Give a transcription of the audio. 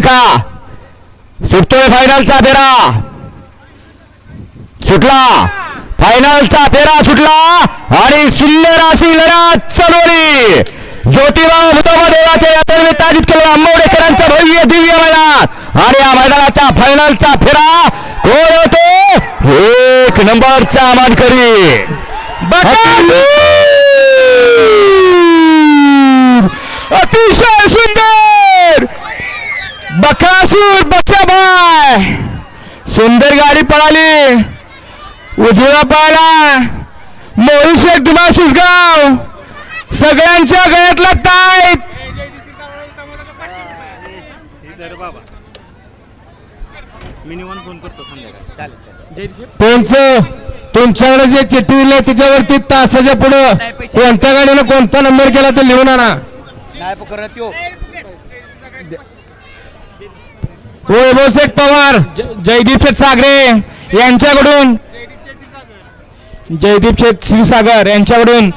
देखा सुटतोय फायनलचा फेरा सुटला फायनलचा फेरा सुटला आणि सुंदर अशी लढत चालवली ज्योतिबा भूतोबा देवाच्या यात्रेनिमित्त आयोजित केलेल्या आंबवडेकरांचा भव्य दिव्य मैदान आणि या मैदानाचा फायनलचा फेरा कोण होतो एक नंबरचा मानकरी अतिशय सुंदर बकासूर बच्चाबाई सुंदर गाडी पळाली उजव्या पायला मोहन शेख दुमा सुसगाव सगळ्यांच्या गळ्यात लागतायत तुमच्याकडे जे चिठ्ठी दिली त्याच्यावरती तासाच्या पुढं कोणत्या गाडीनं कोणता नंबर केला तो लिहून आणा वैभव शेठ पवार जयदीप शेठ सागरे यांच्याकडून जयदीप शेठ क्षीरसागर यांच्याकडून